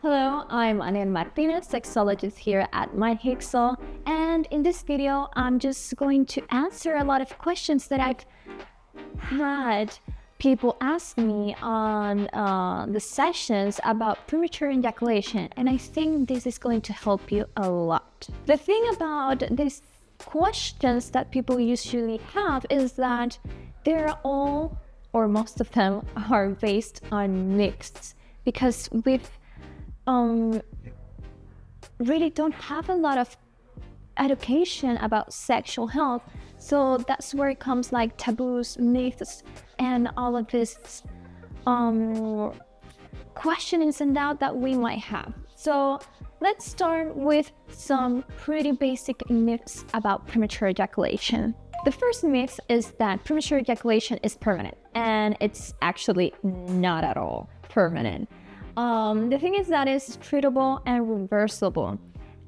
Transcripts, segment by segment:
Hello, I'm Anel Martinez, sexologist here at MYHIXEL, and in this video, I'm just going to answer a lot of questions that I've had people ask me on the sessions about premature ejaculation, and I think this is going to help you a lot. The thing about these questions that people usually have is that they're all, or most of them, are based on myths, because we've really don't have a lot of education about sexual health, so that's where it comes like taboos, myths, and all of this questionings and doubt that we might have. So let's start with some pretty basic myths about premature ejaculation. The first myth is that premature ejaculation is permanent, and it's actually not at all permanent. The thing is that it's treatable and reversible,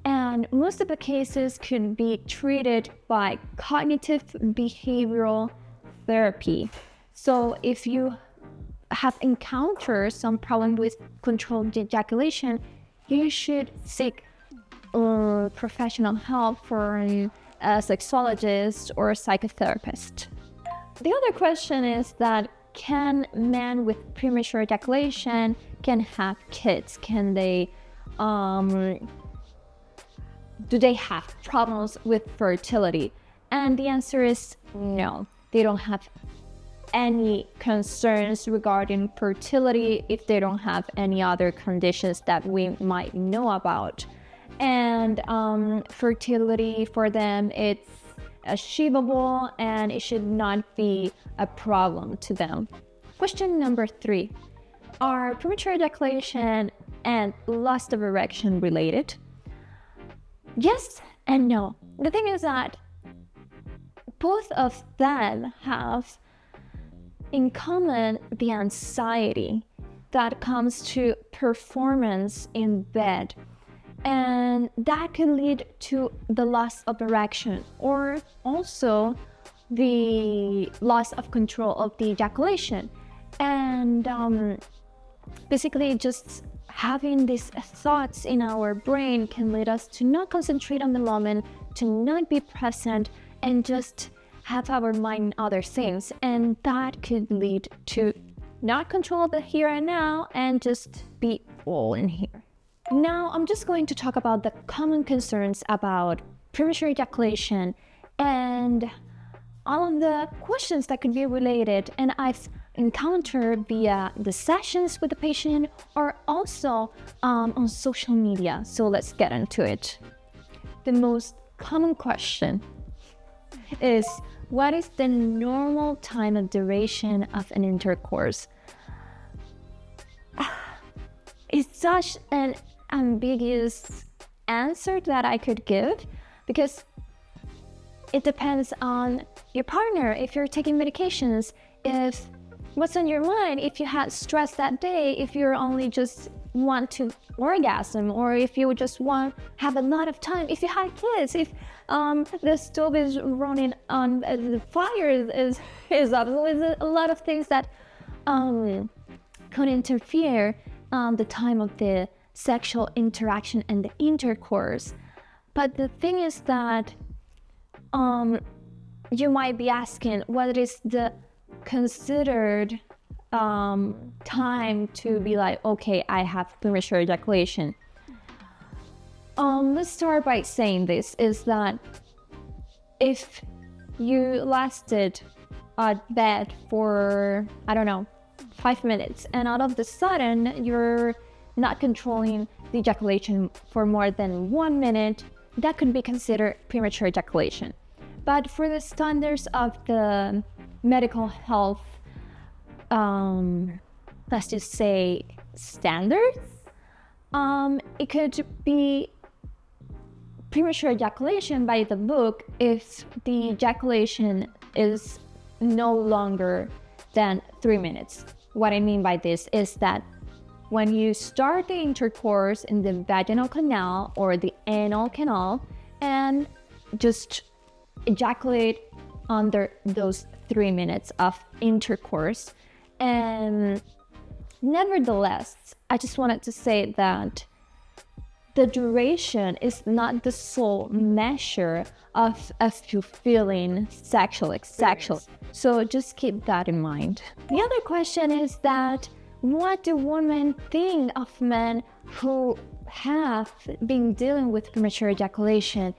and most of the cases could be treated by cognitive behavioral therapy. So if you have encountered some problem with controlled ejaculation, you should seek professional help from a sexologist or a psychotherapist. The other question is that can men with premature ejaculation can have kids? Can they, do they have problems with fertility? And the answer is no. They don't have any concerns regarding fertility if they don't have any other conditions that we might know about. And fertility for them, it's achievable and it should not be a problem to them. Question number 3. Are premature ejaculation and loss of erection related? Yes and no. The thing is that both of them have in common the anxiety that comes to performance in bed, and that can lead to the loss of erection or also the loss of control of the ejaculation. And basically just having these thoughts in our brain can lead us to not concentrate on the moment, to not be present, and just have our mind on other things. And that could lead to not control the here and now and just be all in here. Now, I'm just going to talk about the common concerns about premature ejaculation and all of the questions that could be related, and I've encountered via the sessions with the patient or also on social media. So let's get into it. The most common question is, what is the normal time of duration of an intercourse? It's such an ambiguous answer that I could give, because it depends on your partner, if you're taking medications, if what's on your mind, if you had stress that day, if you only just want to orgasm, or if you just want have a lot of time, if you had kids, if the stove is running on, the fire is up. There's a lot of things that could interfere the time of the sexual interaction and the intercourse. But the thing is that you might be asking, what is the considered time to be like, okay, I have premature ejaculation? Let's start by saying this, is that if you lasted at bed for, I don't know, 5 minutes, and out of the sudden you're not controlling the ejaculation for more than 1 minute, that could be considered premature ejaculation. But for the standards of the medical health, let's just say standards, it could be premature ejaculation by the book if the ejaculation is no longer than 3 minutes. What I mean by this is that when you start the intercourse in the vaginal canal or the anal canal and just ejaculate under those 3 minutes of intercourse, and Nevertheless, I just wanted to say that the duration is not the sole measure of you feeling sexual. So just keep that in mind. The other question is that what do women think of men who have been dealing with premature ejaculation?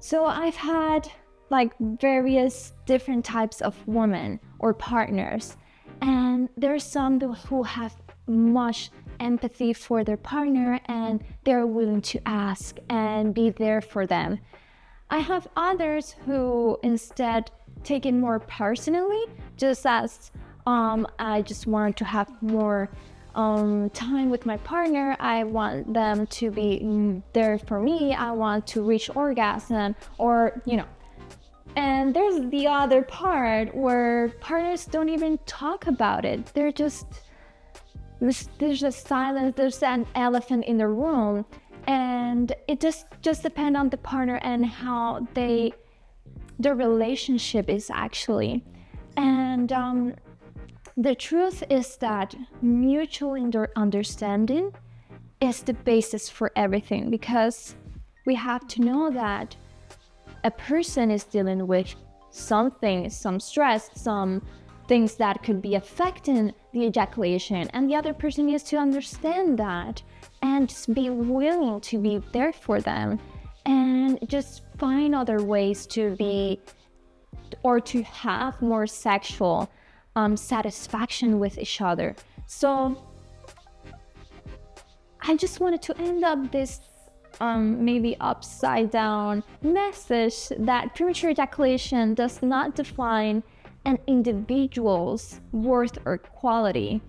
So I've had like various different types of women or partners, and there's some who have much empathy for their partner and they're willing to ask and be there for them. I have others who instead take it more personally, just as I just want to have more time with my partner. I want them to be there for me. I want to reach orgasm, or and there's the other part where partners don't even talk about it. There's just silence. There's an elephant in the room, and it just depends on the partner and how their relationship is actually. And the truth is that mutual understanding is the basis for everything, because we have to know that a person is dealing with something, some stress, some things that could be affecting the ejaculation, and the other person needs to understand that and just be willing to be there for them and just find other ways to be or to have more sexual satisfaction with each other. So I just wanted to end up this maybe upside down message that premature ejaculation does not define an individual's worth or quality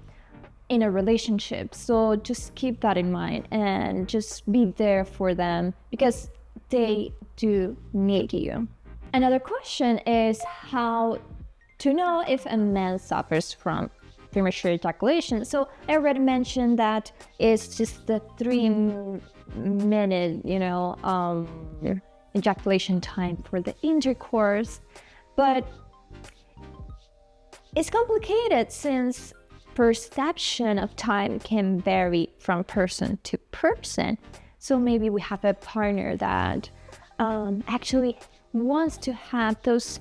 in a relationship. So just keep that in mind and just be there for them, because they do need you. Another question is how to know if a man suffers from premature ejaculation. So I already mentioned that it's just the 3-minute, ejaculation time for the intercourse, but it's complicated since perception of time can vary from person to person. So maybe we have a partner that actually wants to have those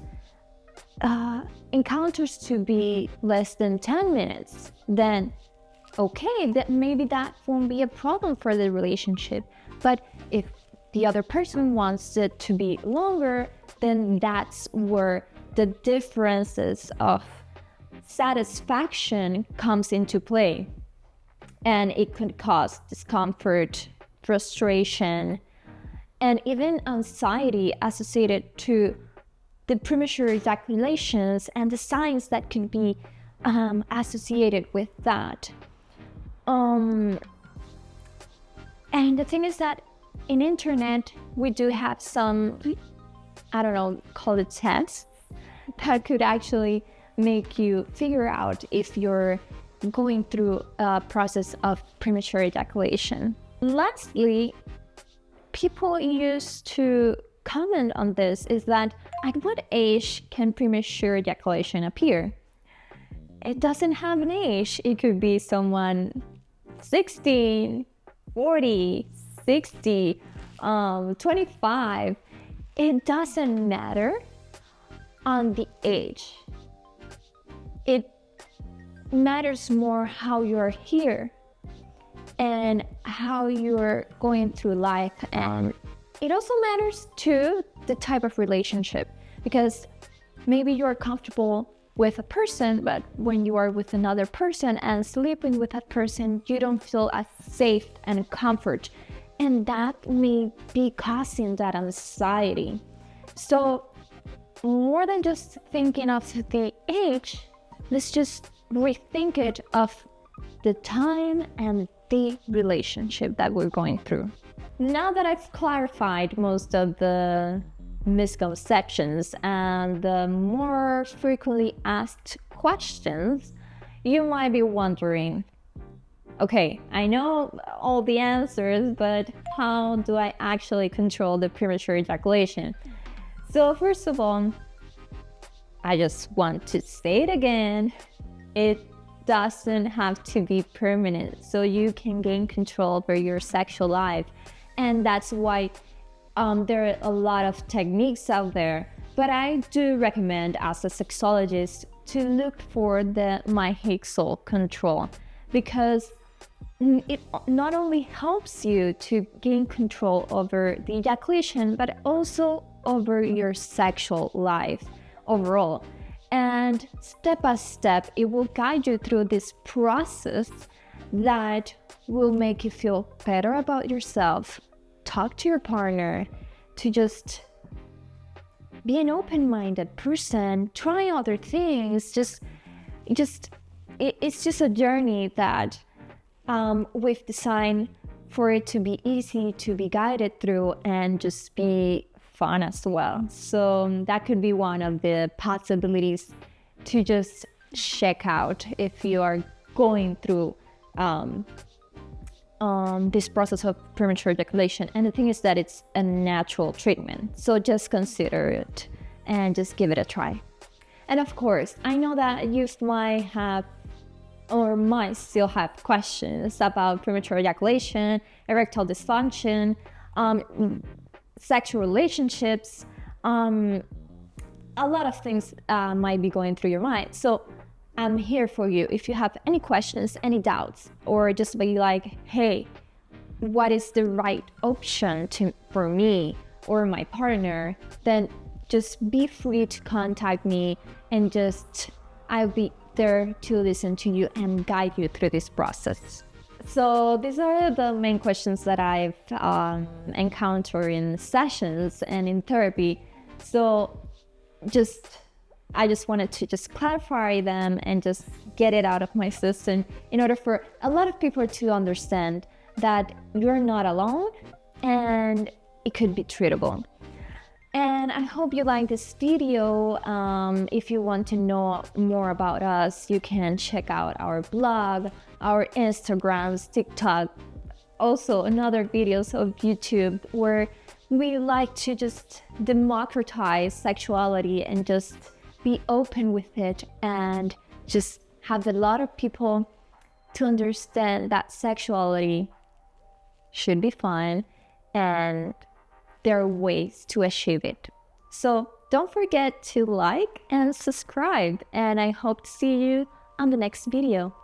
encounters to be less than 10 minutes, then okay, that maybe that won't be a problem for the relationship. But if the other person wants it to be longer, then that's where the differences of satisfaction comes into play, and it could cause discomfort, frustration, and even anxiety associated to the premature ejaculations and the signs that can be associated with that. And the thing is that in internet we do have some, call it tests that could actually make you figure out if you're going through a process of premature ejaculation. Lastly, people used to comment on this is that at what age can premature ejaculation appear? It doesn't have an age. It could be someone 16, 40, 60, 25. It doesn't matter on the age. It matters more how you're here and how you're going through life, and it also matters too the type of relationship, because maybe you're comfortable with a person, but when you are with another person and sleeping with that person, you don't feel as safe and comfort, and that may be causing that anxiety. So more than just thinking of the age, let's just rethink it of the time and the relationship that we're going through. Now that I've clarified most of the misconceptions and the more frequently asked questions, you might be wondering, okay, I know all the answers, but how do I actually control the premature ejaculation? So first of all, I just want to say it again. It doesn't have to be permanent, so you can gain control over your sexual life. And that's why there are a lot of techniques out there. But I do recommend, as a sexologist, to look for the MYHIXEL control, because it not only helps you to gain control over the ejaculation, but also over your sexual life overall. And step by step, it will guide you through this process that will make you feel better about yourself. Talk to your partner, to just be an open-minded person, try other things. It's just a journey that we've designed for it to be easy to be guided through and just be fun as well. So that could be one of the possibilities to just check out if you are going through this process of premature ejaculation. And the thing is that it's a natural treatment, so just consider it and just give it a try. And of course, I know that you might have or might still have questions about premature ejaculation, erectile dysfunction, sexual relationships. A lot of things might be going through your mind. So I'm here for you. If you have any questions, any doubts, or just be like, hey, what is the right option for me or my partner, then just be free to contact me, and I'll be there to listen to you and guide you through this process. So these are the main questions that I've encountered in sessions and in therapy. So I just wanted to just clarify them and just get it out of my system, in order for a lot of people to understand that you're not alone and it could be treatable. And I hope you like this video. If you want to know more about us, you can check out our blog, our Instagrams, TikTok, also another videos of YouTube, where we like to just democratize sexuality and just be open with it, and just have a lot of people to understand that sexuality should be fun and there are ways to achieve it. So don't forget to like and subscribe, and I hope to see you on the next video.